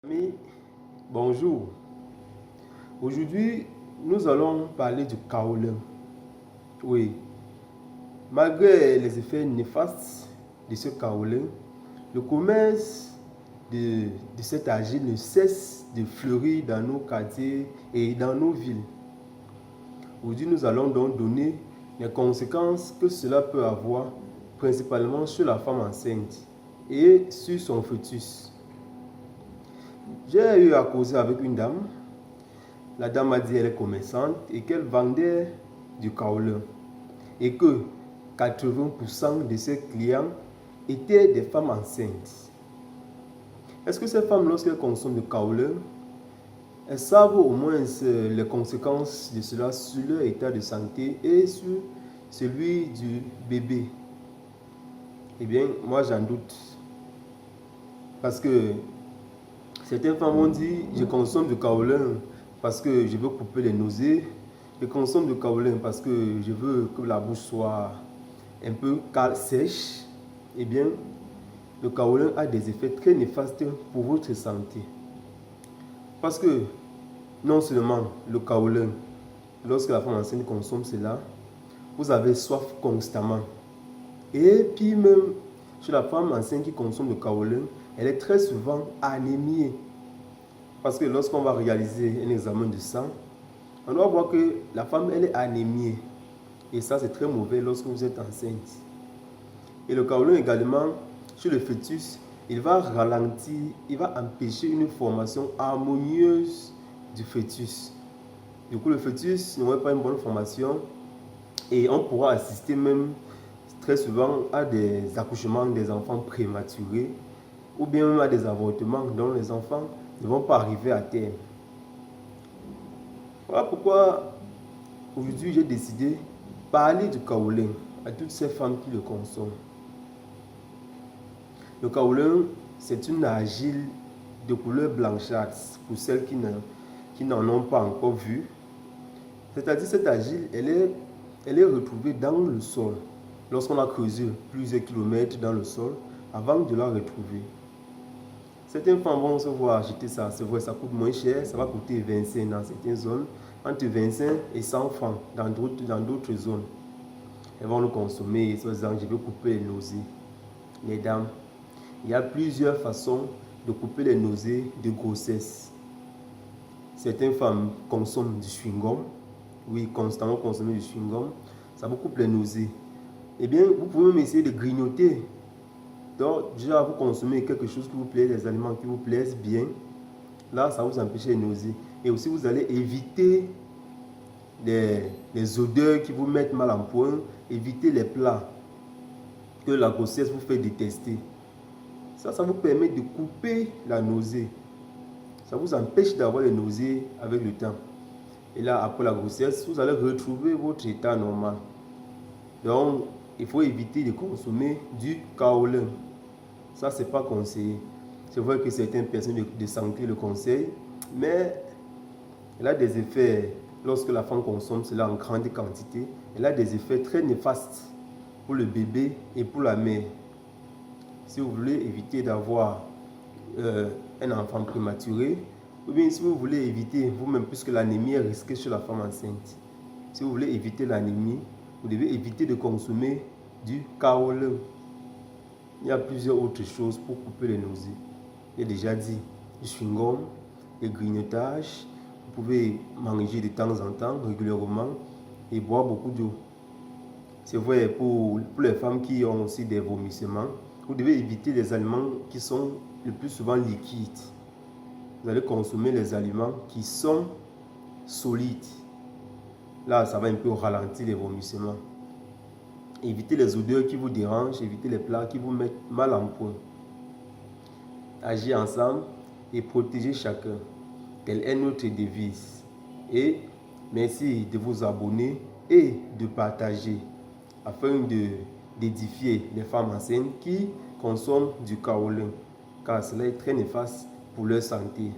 Amis, bonjour. Aujourd'hui, nous allons parler du kaolin. Oui, malgré les effets néfastes de ce kaolin, le commerce de cet argile ne cesse de fleurir dans nos quartiers et dans nos villes. Aujourd'hui, nous allons donc donner les conséquences que cela peut avoir, principalement sur la femme enceinte et sur son fœtus. J'ai eu à causer avec une dame. La dame m'a dit qu'elle est commerçante et qu'elle vendait du kaolin. Et que 80% de ses clients étaient des femmes enceintes. Est-ce que ces femmes, lorsqu'elles consomment du kaolin, elles savent au moins les conséquences de cela sur leur état de santé et sur celui du bébé? Eh bien, moi j'en doute. Parce que certaines femmes ont dit, je consomme du kaolin parce que je veux couper les nausées. Je consomme du kaolin parce que je veux que la bouche soit un peu sèche. Eh bien, le kaolin a des effets très néfastes pour votre santé. Parce que non seulement le kaolin, lorsque la femme enceinte consomme cela, vous avez soif constamment. Et puis même, chez la femme enceinte qui consomme le kaolin, elle est très souvent anémiée. Parce que lorsqu'on va réaliser un examen de sang, on doit voir que la femme, elle est anémiée. Et ça, c'est très mauvais lorsque vous êtes enceinte. Et le kaolin également, chez le fœtus, il va ralentir, il va empêcher une formation harmonieuse du fœtus. Du coup, le fœtus n'aurait pas une bonne formation et on pourra assister même très souvent à des accouchements des enfants prématurés ou bien même à des avortements dont les enfants ne vont pas arriver à terme. Voilà pourquoi aujourd'hui j'ai décidé de parler du kaolin à toutes ces femmes qui le consomment. Le kaolin, c'est une argile de couleur blanchâtre pour celles qui n'en ont pas encore vu. C'est-à-dire cette argile, elle est retrouvée dans le sol. Lorsqu'on a creusé plusieurs kilomètres dans le sol, avant de la retrouver. Certaines femmes vont se voir acheter ça, c'est vrai, ça coûte moins cher, ça va coûter 25 dans certaines zones, entre 25 et 100 francs dans d'autres zones. Elles vont le consommer, soit disant, je veux couper les nausées. Les dames, il y a plusieurs façons de couper les nausées de grossesse. Certaines femmes consomment du chewing-gum, oui, constamment consommer du chewing-gum, ça vous coupe les nausées. Eh bien, vous pouvez même essayer de grignoter. Donc, déjà, vous consommez quelque chose qui vous plaît, des aliments qui vous plaisent bien. Là, ça vous empêche les nausées. Et aussi, vous allez éviter les odeurs qui vous mettent mal en point. Éviter les plats que la grossesse vous fait détester. Ça vous permet de couper la nausée. Ça vous empêche d'avoir les nausées avec le temps. Et là, après la grossesse, vous allez retrouver votre état normal. Donc, il faut éviter de consommer du kaolin. Ça, ce n'est pas conseillé. C'est vrai que certaines personnes de santé le conseillent, mais elle a des effets, lorsque la femme consomme cela en grande quantité, elle a des effets très néfastes pour le bébé et pour la mère. Si vous voulez éviter d'avoir un enfant prématuré, ou bien si vous voulez éviter vous-même, puisque l'anémie est risquée chez la femme enceinte, si vous voulez éviter l'anémie, vous devez éviter de consommer du kaolin. Il y a plusieurs autres choses pour couper les nausées. J'ai déjà dit, du chewing-gum, le grignotage. Vous pouvez manger de temps en temps, régulièrement, et boire beaucoup d'eau. C'est vrai pour les femmes qui ont aussi des vomissements. Vous devez éviter les aliments qui sont le plus souvent liquides. Vous allez consommer les aliments qui sont solides. Là, ça va un peu ralentir les vomissements. Évitez les odeurs qui vous dérangent, évitez les plats qui vous mettent mal en point. Agir ensemble et protéger chacun. Telle est notre devise. Et merci de vous abonner et de partager afin d'édifier les femmes enceintes qui consomment du kaolin, car cela est très néfaste pour leur santé.